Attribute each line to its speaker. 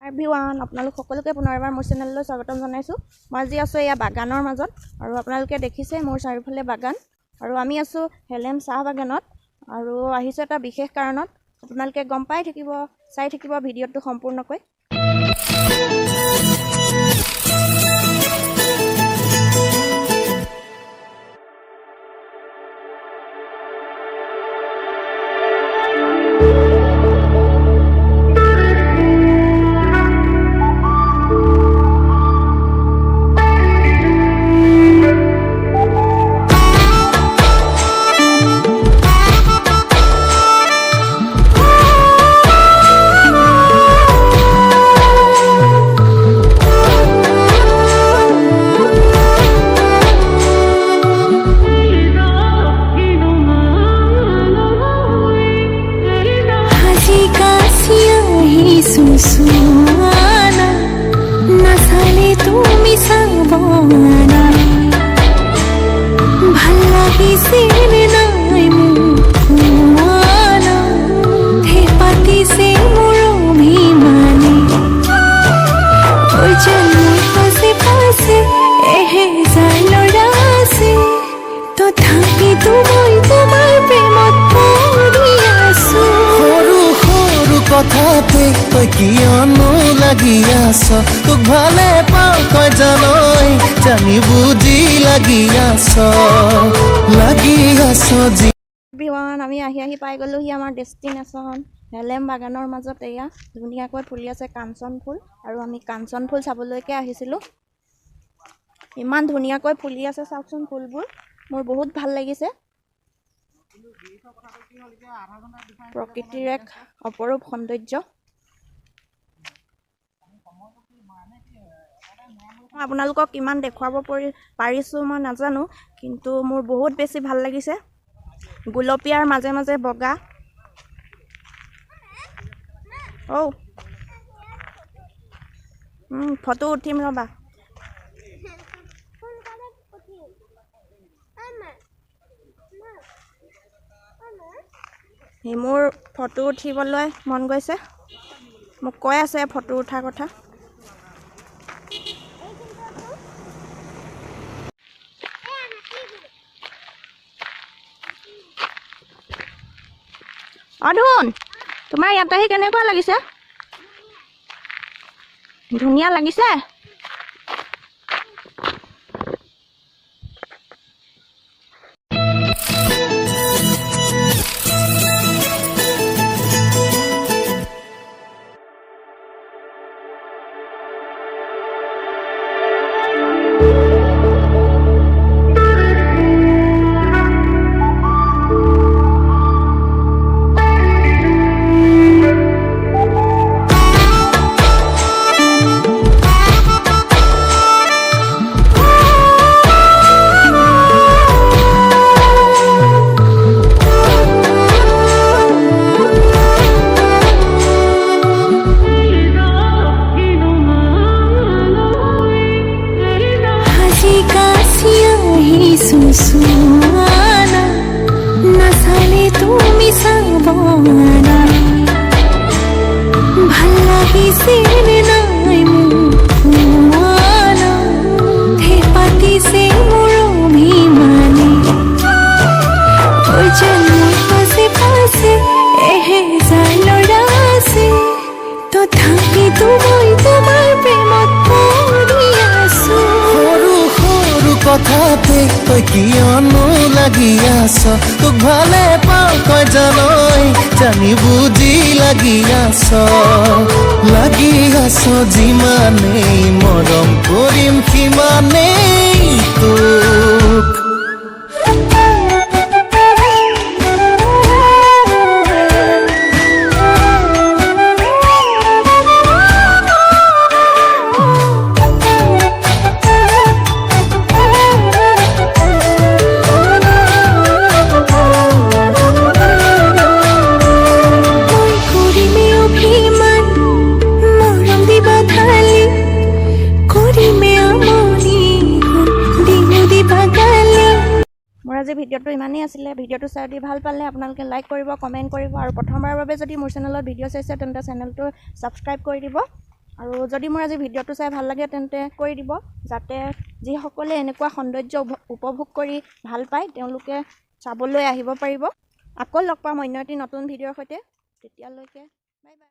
Speaker 1: Everyone আপোনালোক সকলোকে পুনৰ এবাৰ মোৰ চেনেললৈ স্বাগতম জনাইছোঁ। মই আজি আছোঁ এয়া বাগানৰ মাজত আৰু আপোনালোকে দেখিছে মোৰ চাৰিওফালে বাগান আৰু আমি আছোঁ হেলেম চাহ বাগানত আৰু আহিছোঁ এটা বিশেষ কাৰণত। আপোনালোকে গম পাই থাকিব, চাই থাকিব ভিডিঅ'টো সম্পূৰ্ণকৈ।
Speaker 2: सुसुआना नसाले तुमी साबना ভাল লাগিছিল নাই মুকুৱানা হে পাতিছে মোৰ অভিমানে ঐ যেন মোৰ পাছে পাছে এহেজাৰ ল'ৰা আছে তথাপিতো মই তোমাৰ প্ৰেমত পৰি আছো
Speaker 3: কথাতে তই কিয়নো লাগি আছ তোক ভালে পাওঁ তই জানই জানি বুজি লাগি আছ
Speaker 1: এভৰিৱান আমি আহি পাই গ'লোহি আমাৰ ডেষ্টিনেশ্যন হেলেম বাগানৰ মাজত। এয়া ধুনীয়াকৈ ফুলি আছে কাঞ্চন ফুল আৰু আমি কাঞ্চন ফুল চাবলৈকে আহিছিলোঁ। ইমান ধুনীয়াকৈ ফুলি আছে চাওকচোন ফুলবোৰ, মোৰ বহুত ভাল লাগিছে। প্ৰকৃতিৰ এক অপৰূপ সৌন্দৰ্য। আপোনালোকক কিমান দেখুৱাব পাৰিছোঁ মই নাজানো, কিন্তু মোৰ বহুত বেছি ভাল লাগিছে। গুলপীয়াৰ মাজে মাজে বগা। ফটো উঠিম ৰ'বা। মোৰ ফটো উঠিবলৈ মন গৈছে, মোক কৈ আছে ফটো উঠাৰ কথা। অধুন, তোমাৰ ইয়াত আহি কেনেকুৱা লাগিছে? ধুনীয়া লাগিছে। सुसुआना नसाले तुमी साबना ভাল লাগিছিল নাই মুকুৱানা হে পাতিছে মোৰ অভিমানে ঐ যেন মোৰ পাছে পাছে এহেজাৰ ল'ৰা আছে তথাপিতো মই তোমাৰ প্ৰেমত পৰি আছো
Speaker 3: কথাতে তই কিয়নো লাগি আছ তোক ভালে পাওঁ তই জানই জানি বুজি লাগি আছ যিমানেই মৰম কৰিম সিমানেই তোক।
Speaker 1: মোৰ আজি ভিডিঅ'টো ইমানেই আছিলে। ভিডিঅ'টো চাই দি ভাল পালে আপোনালোকে লাইক কৰিব, কমেণ্ট কৰিব আৰু প্ৰথমবাৰৰ বাবে যদি মোৰ চেনেলত ভিডিঅ' চাইছে তেন্তে চেনেলটো ছাবস্ক্ৰাইব কৰি দিব আৰু যদি মোৰ আজি ভিডিঅ'টো চাই ভাল লাগে তেন্তে কৰি দিব, যাতে যিসকলে এনেকুৱা সৌন্দৰ্য উপভোগ কৰি ভাল পায় তেওঁলোকে চাবলৈ আহিব পাৰিব। আকৌ লগ পাম অন্য এটি নতুন ভিডিঅ'ৰ সৈতে, তেতিয়ালৈকে বাই বাই।